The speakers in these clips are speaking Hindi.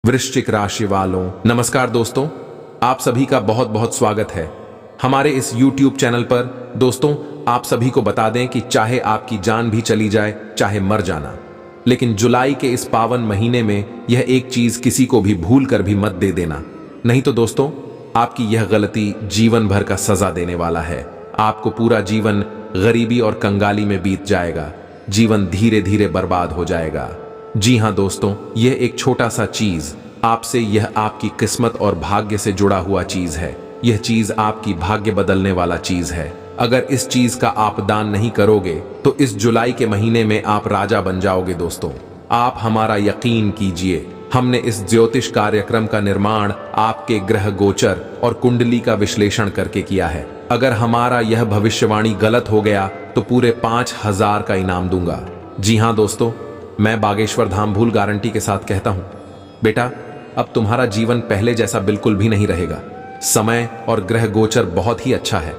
वृश्चिक राशि वालों, नमस्कार दोस्तों। आप सभी का बहुत बहुत स्वागत है हमारे इस YouTube चैनल पर। दोस्तों, आप सभी को बता दें कि चाहे आपकी जान भी चली जाए, चाहे मर जाना, लेकिन जुलाई के इस पावन महीने में यह एक चीज किसी को भी भूल कर भी मत दे देना। नहीं तो दोस्तों, आपकी यह गलती जीवन भर का सजा देने वाला है। आपको पूरा जीवन गरीबी और कंगाली में बीत जाएगा। जीवन धीरे धीरे बर्बाद हो जाएगा। जी हाँ दोस्तों, यह एक छोटा सा चीज आपसे, यह आपकी किस्मत और भाग्य से जुड़ा हुआ चीज है। यह चीज आपकी भाग्य बदलने वाला चीज है। अगर इस चीज का आप दान नहीं करोगे तो इस जुलाई के महीने में आप राजा बन जाओगे। दोस्तों, आप हमारा यकीन कीजिए, हमने इस ज्योतिष कार्यक्रम का निर्माण आपके ग्रह गोचर और कुंडली का विश्लेषण करके किया है। अगर हमारा यह भविष्यवाणी गलत हो गया तो पूरे 5000 का इनाम दूंगा। जी हाँ दोस्तों, मैं बागेश्वर धाम भूल गारंटी के साथ कहता हूं, बेटा अब तुम्हारा जीवन पहले जैसा बिल्कुल भी नहीं रहेगा। समय और ग्रह गोचर बहुत ही अच्छा है।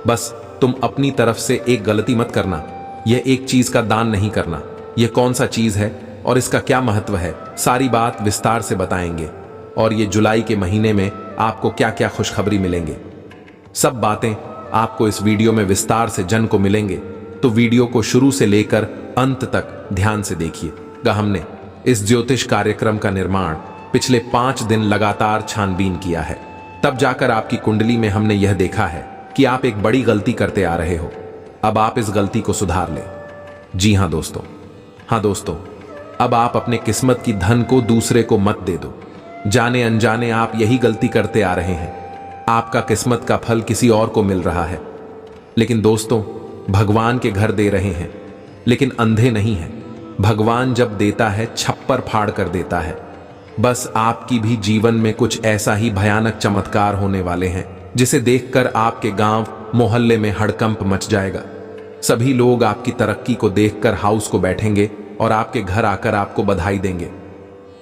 बस तुम अपनी तरफ से एक गलती मत करना, यह एक चीज का दान नहीं करना। यह कौन सा चीज है और इसका क्या महत्व है, सारी बात विस्तार से बताएंगे। और ये जुलाई के महीने में आपको क्या क्या खुशखबरी मिलेंगे, सब बातें आपको इस वीडियो में विस्तार से जन को मिलेंगे। तो वीडियो को शुरू से लेकर अंत तक ध्यान से देखिए। हमने इस ज्योतिष कार्यक्रम का निर्माण पिछले 5 दिन लगातार छानबीन किया है। तब जाकर आपकी कुंडली में हमने यह देखा है कि आप एक बड़ी गलती करते आ रहे हो। अब आप इस गलती को सुधार लें। जी हाँ दोस्तों, अब आप अपने किस्मत की धन को दूसरे को मत दे दो। जाने अनजाने आप यही गलती करते आ रहे हैं। आपका किस्मत का फल किसी और को मिल रहा है। लेकिन दोस्तों, भगवान के घर दे रहे हैं, लेकिन अंधे नहीं हैं। भगवान जब देता है छप्पर फाड़ कर देता है। बस आपकी भी जीवन में कुछ ऐसा ही भयानक चमत्कार होने वाले हैं जिसे देखकर आपके गांव मोहल्ले में हड़कंप मच जाएगा। सभी लोग आपकी तरक्की को देखकर हाउस को बैठेंगे और आपके घर आकर आपको बधाई देंगे।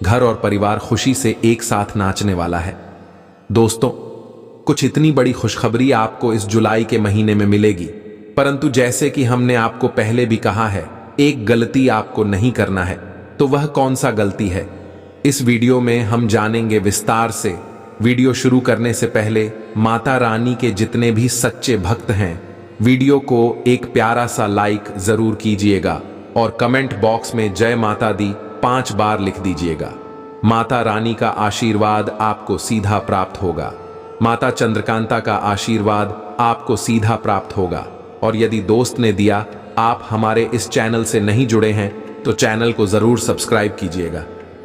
घर और परिवार खुशी से एक साथ नाचने वाला है। दोस्तों, कुछ इतनी बड़ी खुशखबरी आपको इस जुलाई के महीने में मिलेगी, परंतु जैसे कि हमने आपको पहले भी कहा है, एक गलती आपको नहीं करना है। तो वह कौन सा गलती है, इस वीडियो में हम जानेंगे विस्तार से। वीडियो शुरू करने से पहले माता रानी के जितने भी सच्चे भक्त हैं, वीडियो को एक प्यारा सा लाइक जरूर कीजिएगा और कमेंट बॉक्स में जय माता दी 5 बार लिख दीजिएगा। माता रानी का आशीर्वाद आपको सीधा प्राप्त होगा। माता चंद्रकांता का आशीर्वाद आपको सीधा प्राप्त होगा। और यदि दोस्त ने दिया, आप हमारे इस चैनल से नहीं जुड़े हैं तो चैनल को जरूर सब्सक्राइब कीजिएगा,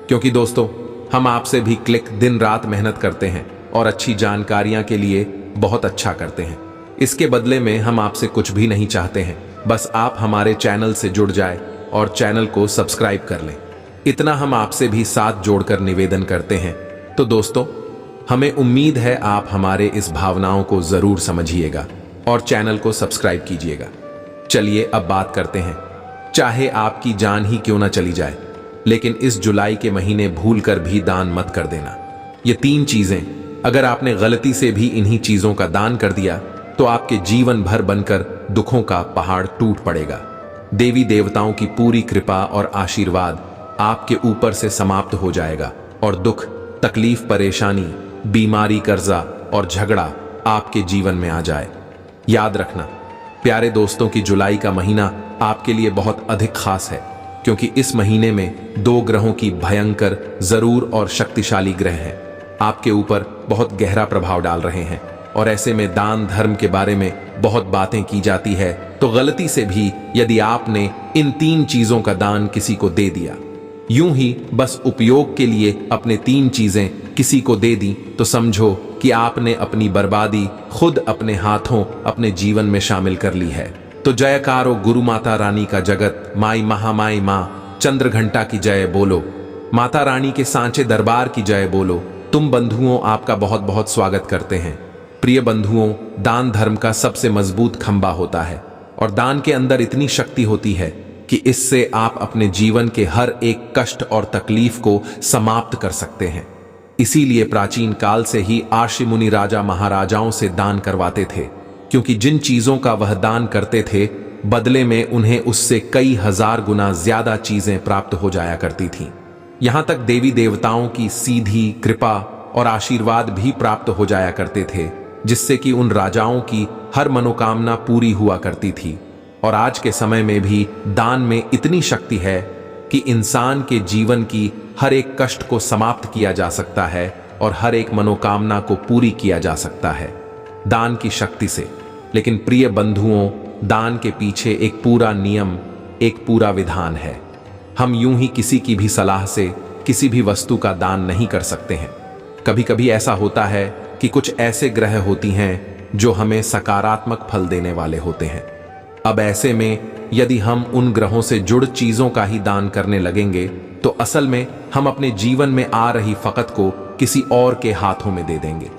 क्योंकि दोस्तों हम आपसे भी क्लिक दिन रात मेहनत करते हैं और अच्छी जानकारियां के लिए बहुत अच्छा करते हैं। इसके बदले में हम आपसे कुछ भी नहीं चाहते हैं, बस आप हमारे चैनल से जुड़ जाए और चैनल को सब्सक्राइब कर लें। इतना हम आपसे भी साथ जोड़कर निवेदन करते हैं। तो दोस्तों, हमें उम्मीद है आप हमारे इस भावनाओं को जरूर समझिएगा और चैनल को सब्सक्राइब कीजिएगा। चलिए अब बात करते हैं। चाहे आपकी जान ही क्यों ना चली जाए, लेकिन इस जुलाई के महीने भूलकर भी दान मत कर देना। ये 3 चीजें, अगर आपने गलती से भी इन्हीं चीजों का दान कर दिया तो आपके जीवन भर बनकर दुखों का पहाड़ टूट पड़ेगा। देवी देवताओं की पूरी कृपा और आशीर्वाद आपके ऊपर से समाप्त हो जाएगा और दुख, तकलीफ, परेशानी, बीमारी, कर्जा और झगड़ा आपके जीवन में आ जाए। याद रखना प्यारे दोस्तों कि जुलाई का महीना आपके लिए बहुत अधिक खास है, क्योंकि इस महीने में 2 ग्रहों की भयंकर, जरूर और शक्तिशाली ग्रह हैं आपके ऊपर बहुत गहरा प्रभाव डाल रहे हैं। और ऐसे में दान धर्म के बारे में बहुत बातें की जाती है, तो गलती से भी यदि आपने इन 3 चीजों का दान किसी को दे दिया, यूं ही बस उपयोग के लिए अपने 3 चीजें किसी को दे दी, तो समझो कि आपने अपनी बर्बादी खुद अपने हाथों अपने जीवन में शामिल कर ली है। तो जयकारो गुरु माता रानी का जगत, माई महामाई माँ चंद्र घंटा की जय बोलो, माता रानी के सांचे दरबार की जय बोलो। तुम बंधुओं, आपका बहुत बहुत स्वागत करते हैं। प्रिय बंधुओं, दान धर्म का सबसे मजबूत खंबा होता है और दान के अंदर इतनी शक्ति होती है कि इससे आप अपने जीवन के हर एक कष्ट और तकलीफ को समाप्त कर सकते हैं। इसीलिए प्राचीन काल से ही आर्षि मुनि राजा महाराजाओं से दान करवाते थे, क्योंकि जिन चीजों का वह दान करते थे, बदले में उन्हें उससे कई हजार गुना ज्यादा चीजें प्राप्त हो जाया करती थीं। यहां तक देवी देवताओं की सीधी कृपा और आशीर्वाद भी प्राप्त हो जाया करते थे, जिससे कि उन राजाओं की हर मनोकामना पूरी हुआ करती थी। और आज के समय में भी दान में इतनी शक्ति है कि इंसान के जीवन की हर एक कष्ट को समाप्त किया जा सकता है और हर एक मनोकामना को पूरी किया जा सकता है दान की शक्ति से। लेकिन प्रिय बंधुओं, दान के पीछे एक पूरा नियम, एक पूरा विधान है। हम यूं ही किसी की भी सलाह से किसी भी वस्तु का दान नहीं कर सकते हैं। कभी कभी ऐसा होता है कि कुछ ऐसे ग्रह होती हैं जो हमें सकारात्मक फल देने वाले होते हैं। अब ऐसे में यदि हम उन ग्रहों से जुड़ चीजों का ही दान करने लगेंगे तो असल में हम अपने जीवन में आ रही फकत को किसी और के हाथों में दे देंगे।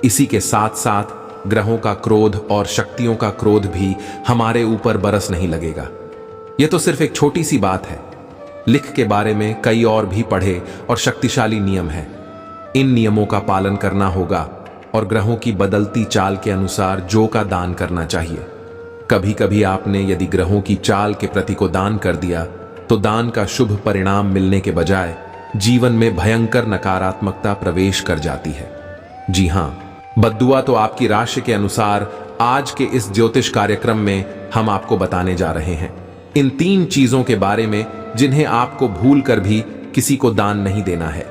इसी के साथ साथ ग्रहों का क्रोध और शक्तियों का क्रोध भी हमारे ऊपर बरस नहीं लगेगा। यह तो सिर्फ एक छोटी सी बात है। लिख के बारे में कई और भी पढ़े और शक्तिशाली नियम है। इन नियमों का पालन करना होगा और ग्रहों की बदलती चाल के अनुसार जो का दान करना चाहिए। कभी कभी आपने यदि ग्रहों की चाल के प्रति को दान कर दिया तो दान का शुभ परिणाम मिलने के बजाय जीवन में भयंकर नकारात्मकता प्रवेश कर जाती है। जी हां, बद्दुआ तो आपकी राशि के अनुसार आज के इस ज्योतिष कार्यक्रम में हम आपको बताने जा रहे हैं इन 3 चीजों के बारे में जिन्हें आपको भूल कर भी किसी को दान नहीं देना है।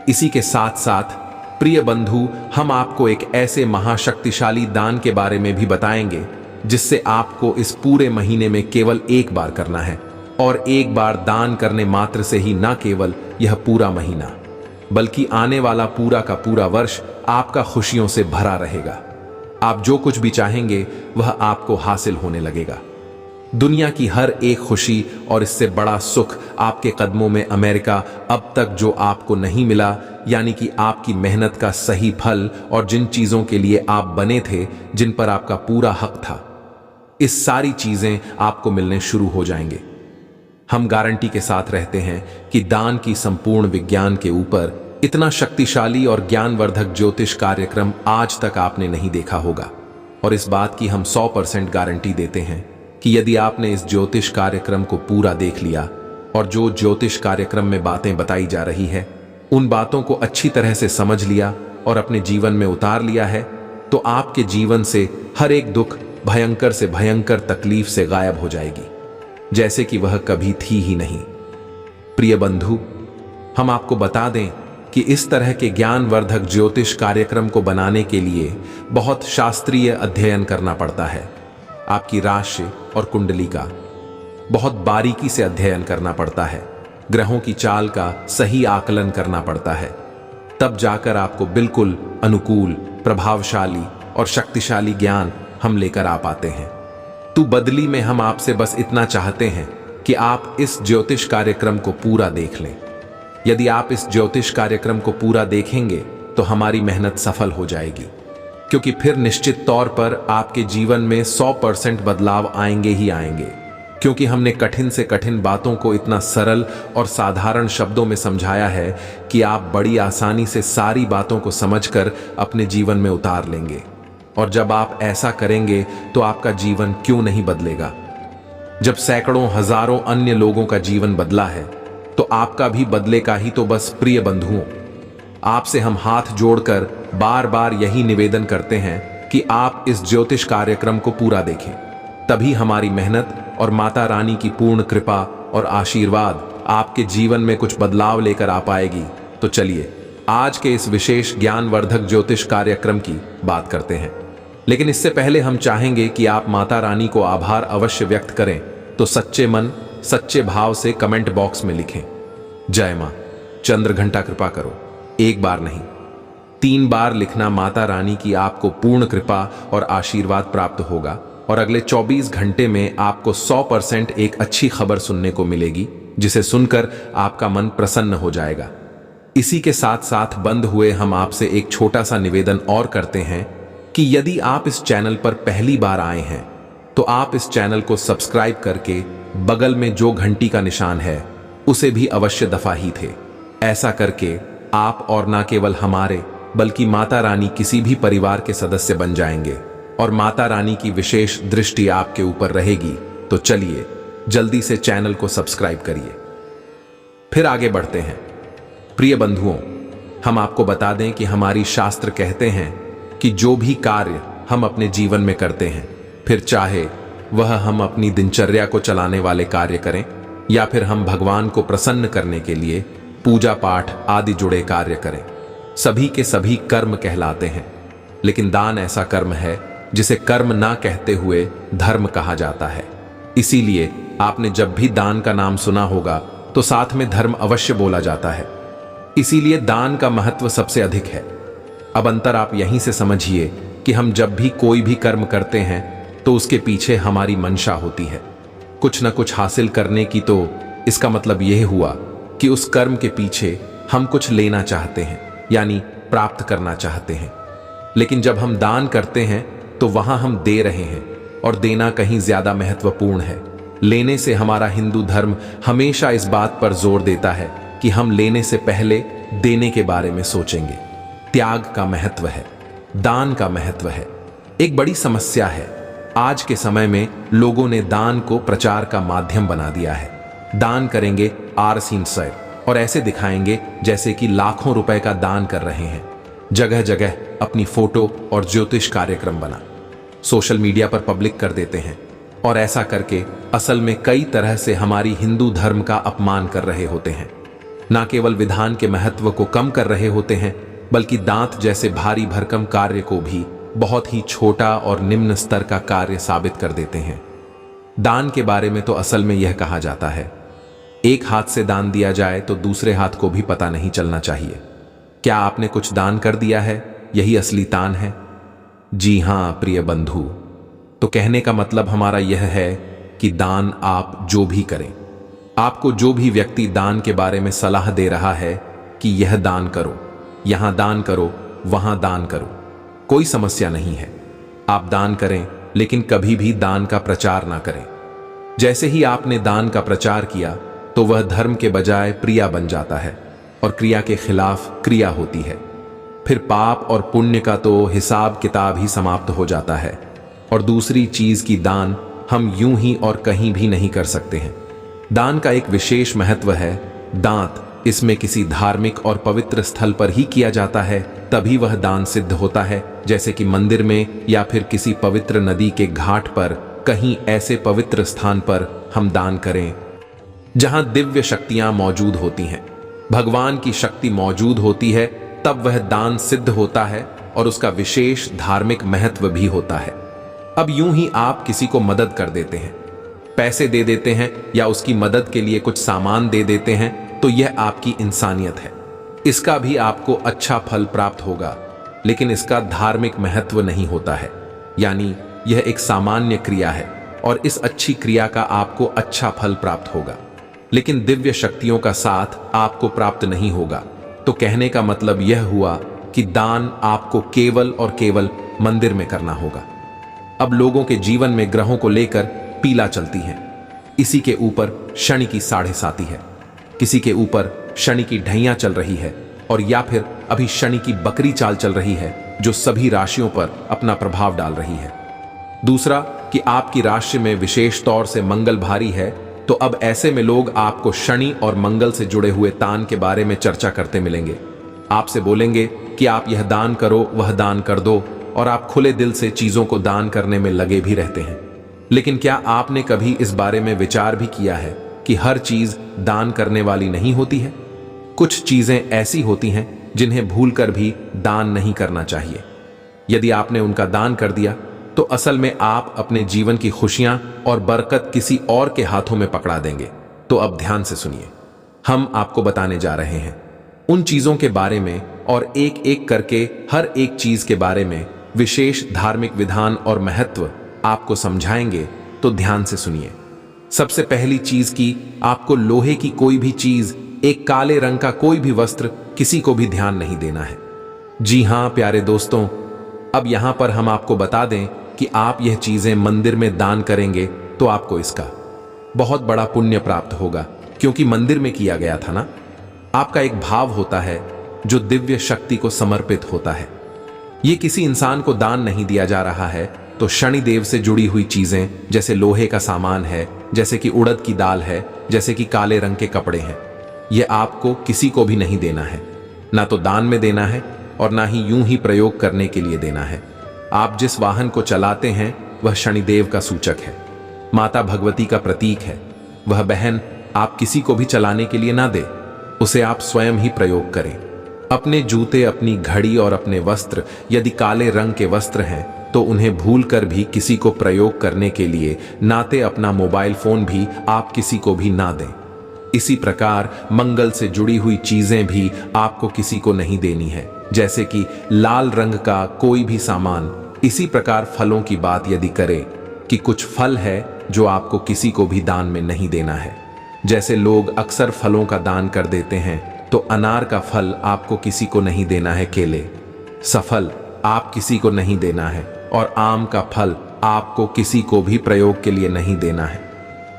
इसी के साथ साथ प्रिय बंधु, हम आपको एक ऐसे महाशक्तिशाली दान के बारे में भी बताएंगे जिससे आपको इस पूरे महीने में केवल एक बार करना है। और एक बार दान करने मात्र से ही ना केवल यह पूरा महीना बल्कि आने वाला पूरा का पूरा वर्ष आपका खुशियों से भरा रहेगा। आप जो कुछ भी चाहेंगे वह आपको हासिल होने लगेगा। दुनिया की हर एक खुशी और इससे बड़ा सुख आपके कदमों में अमेरिका अब तक जो आपको नहीं मिला, यानी कि आपकी मेहनत का सही फल और जिन चीजों के लिए आप बने थे, जिन पर आपका पूरा हक था, इस सारी चीजें आपको मिलने शुरू हो जाएंगे। हम गारंटी के साथ रहते हैं कि दान की संपूर्ण विज्ञान के ऊपर इतना शक्तिशाली और ज्ञानवर्धक ज्योतिष कार्यक्रम आज तक आपने नहीं देखा होगा। और इस बात की हम 100% गारंटी देते हैं कि यदि आपने इस ज्योतिष कार्यक्रम को पूरा देख लिया और जो ज्योतिष कार्यक्रम में बातें बताई जा रही है उन बातों को अच्छी तरह से समझ लिया और अपने जीवन में उतार लिया है, तो आपके जीवन से हर एक दुख, भयंकर से भयंकर तकलीफ से गायब हो जाएगी, जैसे कि वह कभी थी ही नहीं। प्रिय बंधु, हम आपको बता दें कि इस तरह के ज्ञानवर्धक ज्योतिष कार्यक्रम को बनाने के लिए बहुत शास्त्रीय अध्ययन करना पड़ता है। आपकी राशि और कुंडली का बहुत बारीकी से अध्ययन करना पड़ता है। ग्रहों की चाल का सही आकलन करना पड़ता है। तब जाकर आपको बिल्कुल अनुकूल, प्रभावशाली और शक्तिशाली ज्ञान हम लेकर आ पाते हैं। तो बदली में हम आपसे बस इतना चाहते हैं कि आप इस ज्योतिष कार्यक्रम को पूरा देख लें। यदि आप इस ज्योतिष कार्यक्रम को पूरा देखेंगे तो हमारी मेहनत सफल हो जाएगी, क्योंकि फिर निश्चित तौर पर आपके जीवन में 100% बदलाव आएंगे ही आएंगे। क्योंकि हमने कठिन से कठिन बातों को इतना सरल और साधारण शब्दों में समझाया है कि आप बड़ी आसानी से सारी बातों को समझकर अपने जीवन में उतार लेंगे। और जब आप ऐसा करेंगे तो आपका जीवन क्यों नहीं बदलेगा। जब सैकड़ों हजारों अन्य लोगों का जीवन बदला है तो आपका भी बदलेगा ही। तो बस प्रिय बंधुओं, आपसे हम हाथ जोड़कर बार बार यही निवेदन करते हैं कि आप इस ज्योतिष कार्यक्रम को पूरा देखें। तभी हमारी मेहनत और माता रानी की पूर्ण कृपा और आशीर्वाद आपके जीवन में कुछ बदलाव लेकर आ पाएगी। तो चलिए आज के इस विशेष ज्ञानवर्धक ज्योतिष कार्यक्रम की बात करते हैं। लेकिन इससे पहले हम चाहेंगे कि आप माता रानी को आभार अवश्य व्यक्त करें। तो सच्चे मन, सच्चे भाव से कमेंट बॉक्स में लिखें, जय मां, चंद्र घंटा कृपा करो। 1 बार नहीं, 3 बार लिखना। माता रानी की आपको पूर्ण कृपा और आशीर्वाद प्राप्त होगा और अगले 24 घंटे में आपको 100% एक अच्छी खबर सुनने को मिलेगी, जिसे सुनकर आपका मन प्रसन्न हो जाएगा। इसी के साथ साथ बंद हुए हम आपसे एक छोटा सा निवेदन और करते हैं कि यदि आप इस चैनल पर पहली बार आए हैं तो आप इस चैनल को सब्सक्राइब करके बगल में जो घंटी का निशान है उसे भी अवश्य दफा ही थे। ऐसा करके आप और ना केवल हमारे बल्कि माता रानी किसी भी परिवार के सदस्य बन जाएंगे और माता रानी की विशेष दृष्टि आपके ऊपर रहेगी। तो चलिए जल्दी से चैनल को सब्सक्राइब करिए। फिर आगे बढ़ते हैं। प्रिय बंधुओं, हम आपको बता दें कि हमारी शास्त्र कहते हैं कि जो भी कार्य हम अपने जीवन में करते हैं, फिर चाहे वह हम अपनी दिनचर्या को चलाने वाले कार्य करें या फिर हम भगवान को प्रसन्न करने के लिए पूजा पाठ आदि जुड़े कार्य करें, सभी के सभी कर्म कहलाते हैं। लेकिन दान ऐसा कर्म है जिसे कर्म ना कहते हुए धर्म कहा जाता है। इसीलिए आपने जब भी दान का नाम सुना होगा तो साथ में धर्म अवश्य बोला जाता है। इसीलिए दान का महत्व सबसे अधिक है। अब अंतर आप यहीं से समझिए कि हम जब भी कोई भी कर्म करते हैं तो उसके पीछे हमारी मंशा होती है, कुछ न कुछ हासिल करने की। तो इसका मतलब यह हुआ कि उस कर्म के पीछे हम कुछ लेना चाहते हैं, यानी प्राप्त करना चाहते हैं। लेकिन जब हम दान करते हैं तो वहां हम दे रहे हैं, और देना कहीं ज्यादा महत्वपूर्ण है। लेने से हमारा हिंदू धर्म हमेशा इस बात पर जोर देता है कि हम लेने से पहले देने के बारे में सोचेंगे। त्याग का महत्व है, दान का महत्व है। एक बड़ी समस्या है, आज के समय में लोगों ने दान को प्रचार का माध्यम बना दिया है। दान करेंगे आरसीन सर और ऐसे दिखाएंगे जैसे कि लाखों रुपए का दान कर रहे हैं। जगह जगह अपनी फोटो और ज्योतिष कार्यक्रम बना सोशल मीडिया पर पब्लिक कर देते हैं, और ऐसा करके असल में कई तरह से हमारी हिंदू धर्म का अपमान कर रहे होते हैं। ना केवल विधान के महत्व को कम कर रहे होते हैं, बल्कि दांत जैसे भारी भरकम कार्य को भी बहुत ही छोटा और निम्न स्तर का कार्य साबित कर देते हैं। दान के बारे में तो असल में यह कहा जाता है, एक हाथ से दान दिया जाए तो दूसरे हाथ को भी पता नहीं चलना चाहिए। क्या आपने कुछ दान कर दिया है, यही असली दान है। जी हां प्रिय बंधु, तो कहने का मतलब हमारा यह है कि दान आप जो भी करें, आपको जो भी व्यक्ति दान के बारे में सलाह दे रहा है कि यह दान करो, यहां दान करो, वहां दान करो, कोई समस्या नहीं है। आप दान करें, लेकिन कभी भी दान का प्रचार ना करें। जैसे ही आपने दान का प्रचार किया तो वह धर्म के बजाय प्रिया बन जाता है, और क्रिया के खिलाफ क्रिया होती है। फिर पाप और पुण्य का तो हिसाब किताब ही समाप्त हो जाता है। और दूसरी चीज की दान हम यूं ही और कहीं भी नहीं कर सकते हैं। दान का एक विशेष महत्व है। दांत इसमें किसी धार्मिक और पवित्र स्थल पर ही किया जाता है, तभी वह दान सिद्ध होता है। जैसे कि मंदिर में या फिर किसी पवित्र नदी के घाट पर, कहीं ऐसे पवित्र स्थान पर हम दान करें जहां दिव्य शक्तियां मौजूद होती हैं, भगवान की शक्ति मौजूद होती है, तब वह दान सिद्ध होता है और उसका विशेष धार्मिक महत्व भी होता है। अब यूं ही आप किसी को मदद कर देते हैं, पैसे दे देते हैं या उसकी मदद के लिए कुछ सामान दे देते हैं, तो यह आपकी इंसानियत है। इसका भी आपको अच्छा फल प्राप्त होगा, लेकिन इसका धार्मिक महत्व नहीं होता है। यानी यह एक सामान्य क्रिया है और इस अच्छी क्रिया का आपको अच्छा फल प्राप्त होगा, लेकिन दिव्य शक्तियों का साथ आपको प्राप्त नहीं होगा। तो कहने का मतलब यह हुआ कि दान आपको केवल और केवल मंदिर में करना होगा। अब लोगों के जीवन में ग्रहों को लेकर पीला चलती है, इसी के ऊपर शनि की साढ़े साती है, किसी के ऊपर शनि की ढैया चल रही है, और या फिर अभी शनि की बकरी चाल चल रही है जो सभी राशियों पर अपना प्रभाव डाल रही है। दूसरा कि आपकी राशि में विशेष तौर से मंगल भारी है, तो अब ऐसे में लोग आपको शनि और मंगल से जुड़े हुए तान के बारे में चर्चा करते मिलेंगे। आपसे बोलेंगे कि आप यह दान करो, वह दान कर दो, और आप खुले दिल से चीजों को दान करने में लगे भी रहते हैं। लेकिन क्या आपने कभी इस बारे में विचार भी किया है कि हर चीज दान करने वाली नहीं होती है? कुछ चीजें ऐसी होती हैं जिन्हें भूलकर भी दान नहीं करना चाहिए। यदि आपने उनका दान कर दिया तो असल में आप अपने जीवन की खुशियां और बरकत किसी और के हाथों में पकड़ा देंगे। तो अब ध्यान से सुनिए, हम आपको बताने जा रहे हैं उन चीजों के बारे में, और एक एक करके हर एक चीज के बारे में विशेष धार्मिक विधान और महत्व आपको समझाएंगे। तो ध्यान से सुनिए। सबसे पहली चीज की आपको लोहे की कोई भी चीज, एक काले रंग का कोई भी वस्त्र, किसी को भी ध्यान नहीं देना है। जी हां प्यारे दोस्तों, अब यहां पर हम आपको बता दें कि आप यह चीजें मंदिर में दान करेंगे तो आपको इसका बहुत बड़ा पुण्य प्राप्त होगा, क्योंकि मंदिर में किया गया था ना। आपका एक भाव होता है जो दिव्य शक्ति को समर्पित होता है। यह किसी इंसान को दान नहीं दिया जा रहा है। तो शनि देव से जुड़ी हुई चीजें, जैसे लोहे का सामान है, जैसे कि उड़द की दाल है, जैसे कि काले रंग के कपड़े हैं, यह आपको किसी को भी नहीं देना है, ना तो दान में देना है और ना ही यूं ही प्रयोग करने के लिए देना है। आप जिस वाहन को चलाते हैं वह शनिदेव का सूचक है, माता भगवती का प्रतीक है। वह बहन आप किसी को भी चलाने के लिए ना दे, उसे आप स्वयं ही प्रयोग करें। अपने जूते, अपनी घड़ी और अपने वस्त्र यदि काले रंग के वस्त्र हैं तो उन्हें भूलकर भी किसी को प्रयोग करने के लिए नाते अपना मोबाइल फोन भी आप किसी को भी ना दें। इसी प्रकार मंगल से जुड़ी हुई चीजें भी आपको किसी को नहीं देनी है, जैसे कि लाल रंग का कोई भी सामान। इसी प्रकार फलों की बात यदि करें कि कुछ फल है जो आपको किसी को भी दान में नहीं देना है। जैसे लोग अक्सर फलों का दान कर देते हैं, तो अनार का फल आपको किसी को नहीं देना है, केले, सफल आप किसी को नहीं देना है और आम का फल आपको किसी को भी प्रयोग के लिए नहीं देना है।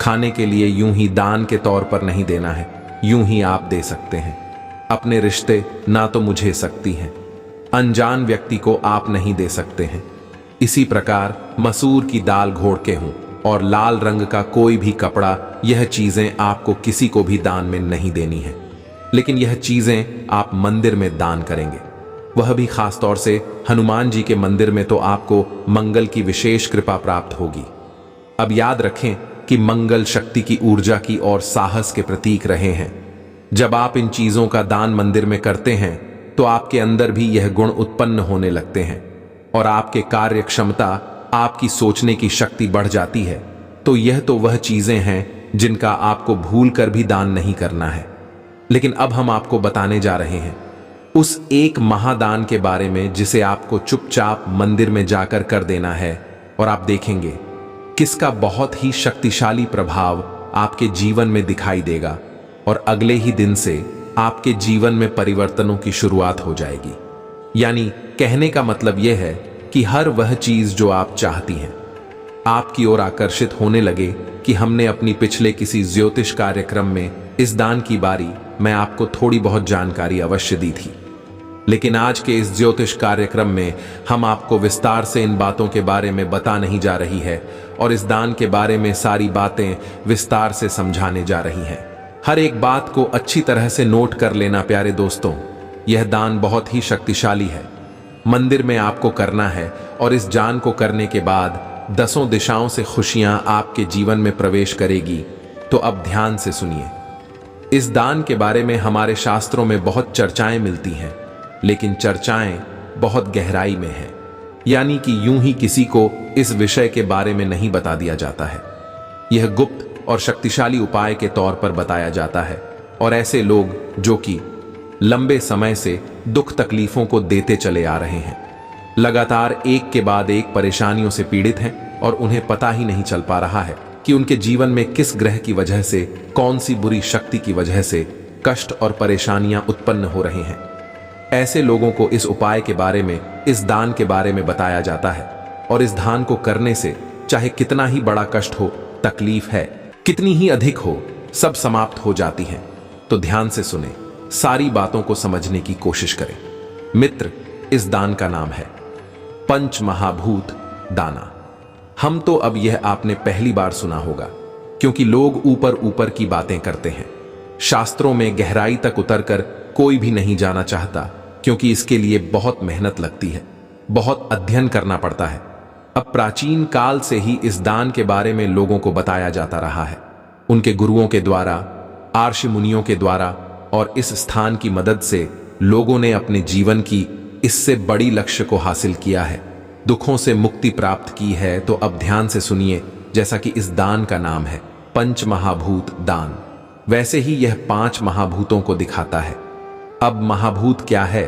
खाने के लिए यूं ही दान के तौर पर नहीं देना है, यूं ही आप दे सकते हैं। अपने रिश्ते ना तो मुझे सकती हैं, अनजान व्यक्ति को आप नहीं दे सकते हैं। इसी प्रकार मसूर की दाल घोड़ के हूं और लाल रंग का कोई भी कपड़ा, यह चीजें आपको किसी को भी दान में नहीं देनी है। लेकिन यह चीजें आप मंदिर में दान करेंगे, वह भी खास तौर से हनुमान जी के मंदिर में, तो आपको मंगल की विशेष कृपा प्राप्त होगी। अब याद रखें कि मंगल शक्ति की, ऊर्जा की और साहस के प्रतीक रहे हैं। जब आप इन चीजों का दान मंदिर में करते हैं तो आपके अंदर भी यह गुण उत्पन्न होने लगते हैं और आपके कार्य क्षमता, आपकी सोचने की शक्ति बढ़ जाती है। तो यह तो वह चीजें हैं जिनका आपको भूल कर भी दान नहीं करना है। लेकिन अब हम आपको बताने जा रहे हैं उस एक महादान के बारे में जिसे आपको चुपचाप मंदिर में जाकर कर देना है, और आप देखेंगे किसका बहुत ही शक्तिशाली प्रभाव आपके जीवन में दिखाई देगा और अगले ही दिन से आपके जीवन में परिवर्तनों की शुरुआत हो जाएगी। यानी कहने का मतलब यह है कि हर वह चीज जो आप चाहती हैं आपकी ओर आकर्षित होने लगे। कि हमने अपनी पिछले किसी ज्योतिष कार्यक्रम में इस दान की बारी मैं आपको थोड़ी बहुत जानकारी अवश्य दी थी, लेकिन आज के इस ज्योतिष कार्यक्रम में हम आपको विस्तार से इन बातों के बारे में बता नहीं जा रही है और इस दान के बारे में सारी बातें विस्तार से समझाने जा रही हैं। हर एक बात को अच्छी तरह से नोट कर लेना प्यारे दोस्तों, यह दान बहुत ही शक्तिशाली है। मंदिर में आपको करना है और इस दान को करने के बाद 10 दिशाओं से खुशियां आपके जीवन में प्रवेश करेगी। तो अब ध्यान से सुनिए। इस दान के बारे में हमारे शास्त्रों में बहुत चर्चाएं मिलती हैं, लेकिन चर्चाएं बहुत गहराई में हैं। यानी कि यूं ही किसी को इस विषय के बारे में नहीं बता दिया जाता है। यह गुप्त और शक्तिशाली उपाय के तौर पर बताया जाता है और ऐसे लोग जो कि लंबे समय से दुख तकलीफों को देते चले आ रहे हैं, लगातार एक के बाद एक परेशानियों से पीड़ित हैं और उन्हें पता ही नहीं चल पा रहा है कि उनके जीवन में किस ग्रह की वजह से, कौन सी बुरी शक्ति की वजह से कष्ट और परेशानियां उत्पन्न हो रहे हैं। ऐसे लोगों को इस उपाय के बारे में, इस दान के बारे में बताया जाता है और इस दान को करने से चाहे कितना ही बड़ा कष्ट हो, तकलीफ है कितनी ही अधिक हो, सब समाप्त हो जाती हैं। तो ध्यान से सुने, सारी बातों को समझने की कोशिश करें। मित्र, इस दान का नाम है पंच महाभूत दाना। हम तो अब यह आपने पहली बार सुना होगा, क्योंकि लोग ऊपर ऊपर की बातें करते हैं। शास्त्रों में गहराई तक उतरकर कोई भी नहीं जाना चाहता, क्योंकि इसके लिए बहुत मेहनत लगती है, बहुत अध्ययन करना पड़ता है। अब प्राचीन काल से ही इस दान के बारे में लोगों को बताया जाता रहा है, उनके गुरुओं के द्वारा, आर्षि मुनियों के द्वारा, और इस स्थान की मदद से लोगों ने अपने जीवन की इससे बड़ी लक्ष्य को हासिल किया है, दुखों से मुक्ति प्राप्त की है। तो अब ध्यान से सुनिए, जैसा कि इस दान का नाम है पंच महाभूत दान, वैसे ही यह 5 महाभूतों को दिखाता है। अब महाभूत क्या है?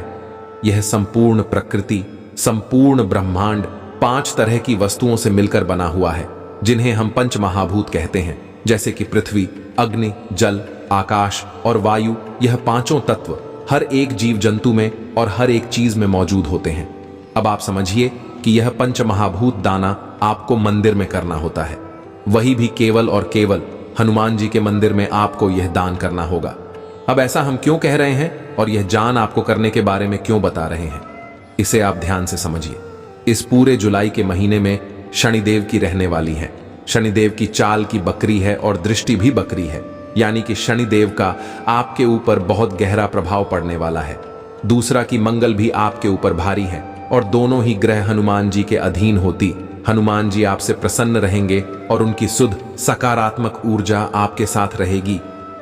यह संपूर्ण प्रकृति, संपूर्ण ब्रह्मांड 5 तरह की वस्तुओं से मिलकर बना हुआ है, जिन्हें हम पंच महाभूत कहते हैं। जैसे कि पृथ्वी, अग्नि, जल, आकाश और वायु, यह 5 तत्व हर एक जीव जंतु में और हर एक चीज में मौजूद होते हैं। अब आप समझिए कि यह पंच महाभूत दाना आपको मंदिर में करना होता है, वही भी केवल और केवल हनुमान जी के मंदिर में आपको यह दान करना होगा। अब ऐसा हम क्यों कह रहे हैं और यह दान आपको करने के बारे में क्यों बता रहे हैं, इसे आप ध्यान से समझिए। इस पूरे जुलाई के महीने में शनिदेव की रहने वाली है। शनिदेव की चाल की बकरी है और दृष्टि भी बकरी है। यानी कि शनिदेव का आपके ऊपर बहुत गहरा प्रभाव पड़ने वाला है। दूसरा कि मंगल भी आपके ऊपर भारी है और दोनों ही ग्रह हनुमान जी के अधीन होती हनुमान जी आपसे प्रसन्न रहेंगे और उनकी शुद्ध सकारात्मक ऊर्जा आपके साथ रहेगी,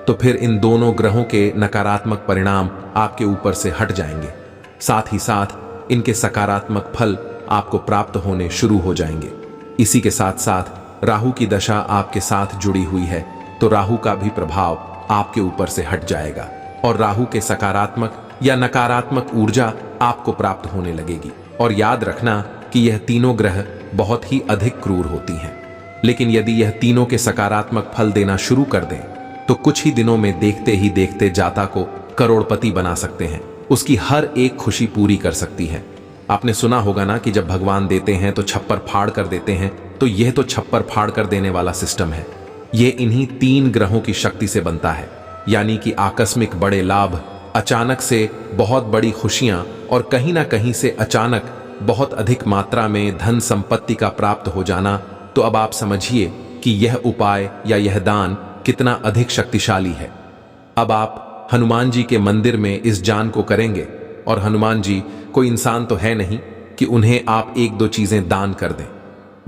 तो फिर इन दोनों ग्रहों के नकारात्मक परिणाम आपके ऊपर से हट जाएंगे। साथ ही साथ इनके सकारात्मक फल आपको प्राप्त होने शुरू हो जाएंगे। इसी के साथ साथ राहु की दशा आपके साथ जुड़ी हुई है, तो राहु का भी प्रभाव आपके ऊपर से हट जाएगा और राहु के सकारात्मक या नकारात्मक ऊर्जा आपको प्राप्त होने लगेगी। और याद रखना कि यह तीनों ग्रह बहुत ही अधिक क्रूर होती हैं, लेकिन यदि यह तीनों के सकारात्मक फल देना शुरू कर दें तो कुछ ही दिनों में देखते ही देखते जाता को करोड़पति बना सकते हैं, उसकी हर एक खुशी पूरी कर सकती है। आपने सुना होगा ना कि जब भगवान देते हैं तो छप्पर फाड़ कर देते हैं, तो यह तो छप्पर फाड़ कर देने वाला सिस्टम है। यह इन्हीं 3 ग्रहों की शक्ति से बनता है, यानी कि आकस्मिक बड़े लाभ, अचानक से बहुत बड़ी खुशियां और कहीं ना कहीं से अचानक बहुत अधिक मात्रा में धन संपत्ति का प्राप्त हो जाना। तो अब आप समझिए कि यह उपाय या यह दान कितना अधिक शक्तिशाली है। अब आप हनुमान जी के मंदिर में इस दान को करेंगे, और हनुमान जी कोई इंसान तो है नहीं कि उन्हें आप 1-2 चीजें दान कर दें,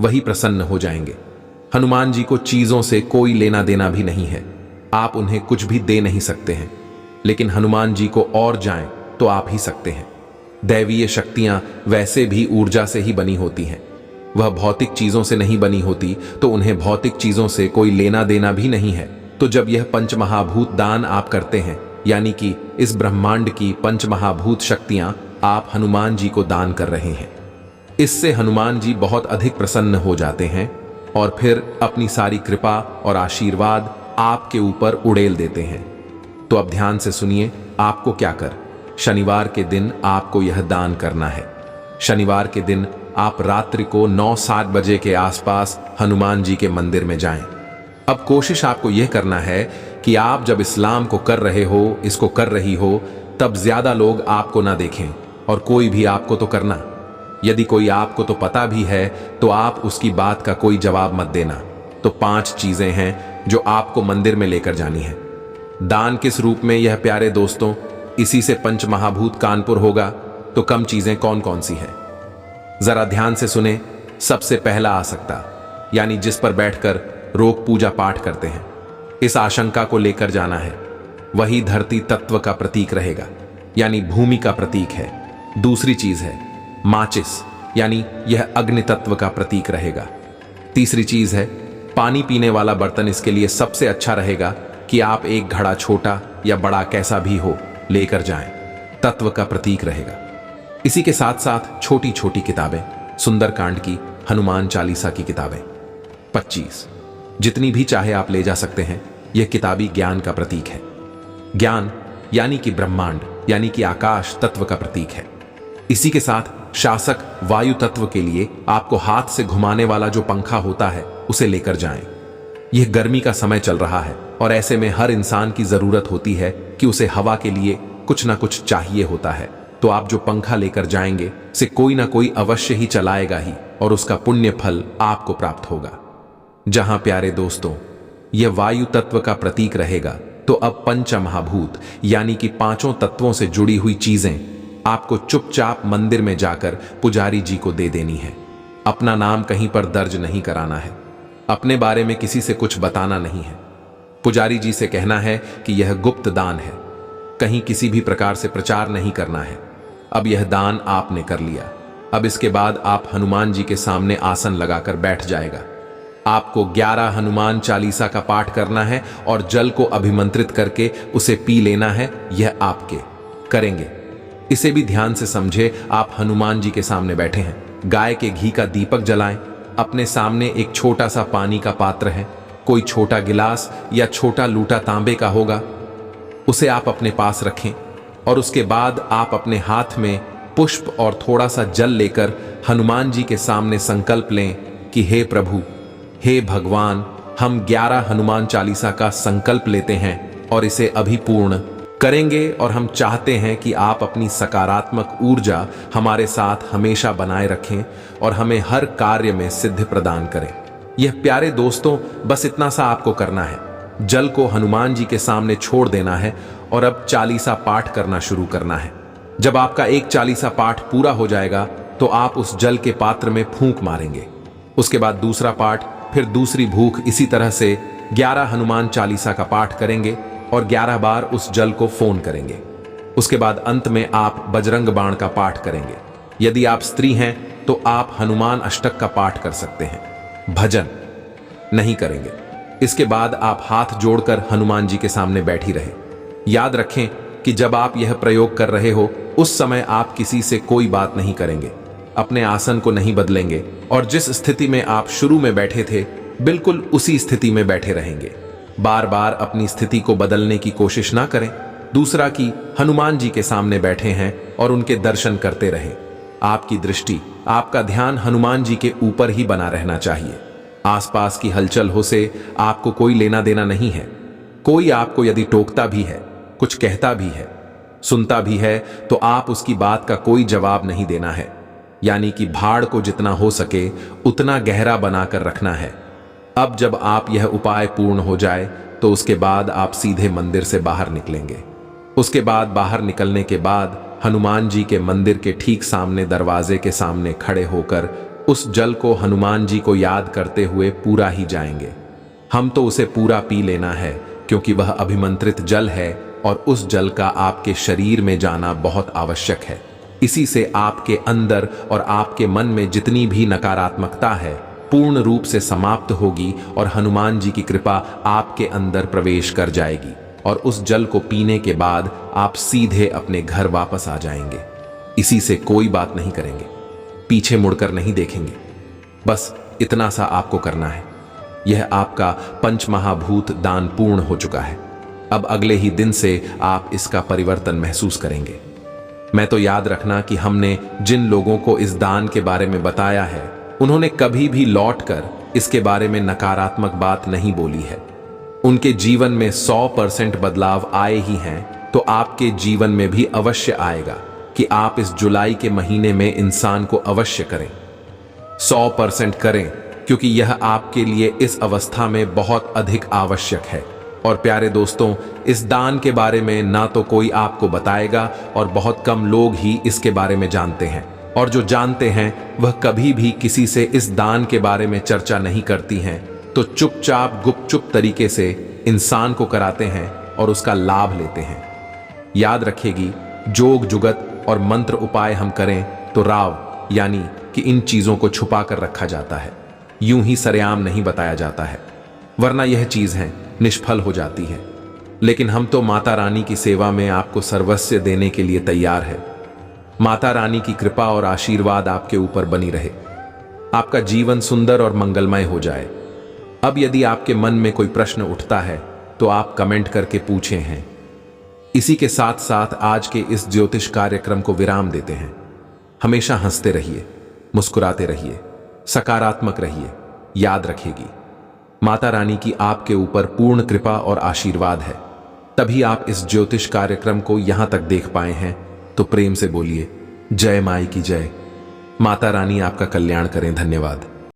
वही प्रसन्न हो जाएंगे। हनुमान जी को चीजों से कोई लेना देना भी नहीं है, आप उन्हें कुछ भी दे नहीं सकते हैं, लेकिन हनुमान जी को और जाएं तो आप ही सकते हैं। दैवीय शक्तियां वैसे भी ऊर्जा से ही बनी होती हैं, वह भौतिक चीजों से नहीं बनी होती, तो उन्हें भौतिक चीजों से कोई लेना देना भी नहीं है। तो जब यह पंचमहाभूत दान आप करते हैं, यानी कि इस ब्रह्मांड की पंचमहाभूत शक्तियां आप हनुमान जी को दान कर रहे हैं, इससे हनुमान जी बहुत अधिक प्रसन्न हो जाते हैं और फिर अपनी सारी कृपा और आशीर्वाद आपके ऊपर उड़ेल देते हैं। तो अब ध्यान से सुनिए आपको क्या कर। शनिवार के दिन आपको यह दान करना है। शनिवार के दिन आप रात्रि को 9-7 बजे के आसपास हनुमान जी के मंदिर में जाएं। अब कोशिश आपको यह करना है कि आप जब इस्लाम को कर रहे हो, इसको कर रही हो, तब ज्यादा लोग आपको ना देखें और कोई भी आपको तो करना। यदि कोई आपको तो पता भी है तो आप उसकी बात का कोई जवाब मत देना। तो 5 चीजें हैं जो आपको मंदिर में लेकर जानी है। दान किस रूप में, यह प्यारे दोस्तों, इसी से पंचमहाभूत कानपुर होगा। तो कम चीजें कौन कौन सी है, जरा ध्यान से सुने। सबसे पहला आसक्ता, यानी जिस पर बैठकर रोग पूजा पाठ करते हैं, इस आशंका को लेकर जाना है। वही धरती तत्व का प्रतीक रहेगा, यानी भूमि का प्रतीक है। दूसरी चीज है माचिस, यानी यह अग्नि तत्व का प्रतीक रहेगा। तीसरी चीज है पानी पीने वाला बर्तन। इसके लिए सबसे अच्छा रहेगा कि आप एक घड़ा, छोटा या बड़ा कैसा भी हो, लेकर जाएं, तत्व का प्रतीक रहेगा। इसी के साथ साथ छोटी छोटी किताबें, सुंदरकांड की, हनुमान चालीसा की किताबें 25 जितनी भी चाहे आप ले जा सकते हैं। यह किताबी ज्ञान का प्रतीक है। ज्ञान यानी कि ब्रह्मांड, यानी कि आकाश तत्व का प्रतीक है। इसी के साथ शासक वायु तत्व के लिए आपको हाथ से घुमाने वाला जो पंखा होता है उसे लेकर जाएं। यह गर्मी का समय चल रहा है और ऐसे में हर इंसान की जरूरत होती है कि उसे हवा के लिए कुछ ना कुछ चाहिए होता है। तो आप जो पंखा लेकर जाएंगे से कोई ना कोई अवश्य ही चलाएगा ही, और उसका पुण्य फल आपको प्राप्त होगा। जहां प्यारे दोस्तों यह वायु तत्व का प्रतीक रहेगा, तो अब पंचमहाभूत यानी कि 5 तत्वों से जुड़ी हुई चीजें आपको चुपचाप मंदिर में जाकर पुजारी जी को दे देनी है। अपना नाम कहीं पर दर्ज नहीं कराना है, अपने बारे में किसी से कुछ बताना नहीं है। पुजारी जी से कहना है कि यह गुप्त दान है, कहीं किसी भी प्रकार से प्रचार नहीं करना है। अब यह दान आपने कर लिया, अब इसके बाद आप हनुमान जी के सामने आसन लगाकर बैठ जाएगा। आपको 11 हनुमान चालीसा का पाठ करना है और जल को अभिमंत्रित करके उसे पी लेना है। यह आपके करेंगे, इसे भी ध्यान से समझे। आप हनुमान जी के सामने बैठे हैं, गाय के घी का दीपक जलाएं। अपने सामने एक छोटा सा पानी का पात्र है, कोई छोटा गिलास या छोटा लूटा तांबे का होगा, उसे आप अपने पास रखें और उसके बाद आप अपने हाथ में पुष्प और थोड़ा सा जल लेकर हनुमान जी के सामने संकल्प लें कि हे प्रभु, हे भगवान, हम 11 हनुमान चालीसा का संकल्प लेते हैं और इसे अभी पूर्ण करेंगे, और हम चाहते हैं कि आप अपनी सकारात्मक ऊर्जा हमारे साथ हमेशा बनाए रखें और हमें हर कार्य में सिद्धि प्रदान करें। यह प्यारे दोस्तों बस इतना सा आपको करना है। जल को हनुमान जी के सामने छोड़ देना है और अब चालीसा पाठ करना शुरू करना है। जब आपका एक चालीसा पाठ पूरा हो जाएगा तो आप उस जल के पात्र में फूंक मारेंगे। उसके बाद दूसरा पाठ, फिर दूसरी भूख, इसी तरह से 11 हनुमान चालीसा का पाठ करेंगे और 11 बार उस जल को फोन करेंगे। उसके बाद अंत में आप बजरंग बाण का पाठ करेंगे। यदि आप स्त्री हैं तो आप हनुमान अष्टक का पाठ कर सकते हैं, भजन नहीं करेंगे। इसके बाद आप हाथ जोड़कर हनुमान जी के सामने बैठी रहे। याद रखें कि जब आप यह प्रयोग कर रहे हो उस समय आप किसी से कोई बात नहीं करेंगे, अपने आसन को नहीं बदलेंगे और जिस स्थिति में आप शुरू में बैठे थे बिल्कुल उसी स्थिति में बैठे रहेंगे। बार बार अपनी स्थिति को बदलने की कोशिश ना करें। दूसरा कि हनुमान जी के सामने बैठे हैं और उनके दर्शन करते रहें। आपकी दृष्टि, आपका ध्यान हनुमान जी के ऊपर ही बना रहना चाहिए। आसपास की हलचल हो से आपको कोई लेना देना नहीं है। कोई आपको यदि टोकता भी है, कुछ कहता भी है, सुनता भी है तो आप उसकी बात का कोई जवाब नहीं देना है। यानी कि भाड़ को जितना हो सके उतना गहरा बनाकर रखना है। अब जब आप यह उपाय पूर्ण हो जाए तो उसके बाद आप सीधे मंदिर से बाहर निकलेंगे। उसके बाद बाहर निकलने के बाद हनुमान जी के मंदिर के ठीक सामने दरवाजे के सामने खड़े होकर उस जल को हनुमान जी को याद करते हुए पूरा ही जाएंगे। हम तो उसे पूरा पी लेना है क्योंकि वह अभिमंत्रित जल है और उस जल का आपके शरीर में जाना बहुत आवश्यक है। इसी से आपके अंदर और आपके मन में जितनी भी नकारात्मकता है पूर्ण रूप से समाप्त होगी और हनुमान जी की कृपा आपके अंदर प्रवेश कर जाएगी और उस जल को पीने के बाद आप सीधे अपने घर वापस आ जाएंगे। इसी से कोई बात नहीं करेंगे, पीछे मुड़कर नहीं देखेंगे। बस इतना सा आपको करना है। यह आपका पंचमहाभूत दान पूर्ण हो चुका है। अब अगले ही दिन से आप इसका परिवर्तन महसूस करेंगे। मैं तो याद रखना कि हमने जिन लोगों को इस दान के बारे में बताया है उन्होंने कभी भी लौटकर इसके बारे में नकारात्मक बात नहीं बोली है। उनके जीवन में 100% बदलाव आए ही हैं तो आपके जीवन में भी अवश्य आएगा कि आप इस जुलाई के महीने में इंसान को अवश्य करें, 100% करें, क्योंकि यह आपके लिए इस अवस्था में बहुत अधिक आवश्यक है। और प्यारे दोस्तों, इस दान के बारे में ना तो कोई आपको बताएगा और बहुत कम लोग ही इसके बारे में जानते हैं, और जो जानते हैं वह कभी भी किसी से इस दान के बारे में चर्चा नहीं करती हैं, तो चुपचाप गुपचुप तरीके से इंसान को कराते हैं और उसका लाभ लेते हैं। याद रखेगी, जोग जुगत और मंत्र उपाय हम करें तो राव यानी कि इन चीजों को छुपा कर रखा जाता है, यूं ही सरेआम नहीं बताया जाता है, वरना यह चीज है निष्फल हो जाती है। लेकिन हम तो माता रानी की सेवा में आपको सर्वस्व देने के लिए तैयार है। माता रानी की कृपा और आशीर्वाद आपके ऊपर बनी रहे, आपका जीवन सुंदर और मंगलमय हो जाए। अब यदि आपके मन में कोई प्रश्न उठता है तो आप कमेंट करके पूछे हैं। इसी के साथ साथ आज के इस ज्योतिष कार्यक्रम को विराम देते हैं। हमेशा हंसते रहिए, मुस्कुराते रहिए, सकारात्मक रहिए। याद रखेगी, माता रानी की आपके ऊपर पूर्ण कृपा और आशीर्वाद है, तभी आप इस ज्योतिष कार्यक्रम को यहां तक देख पाए हैं। तो प्रेम से बोलिए जय माई की जय। माता रानी आपका कल्याण करें। धन्यवाद।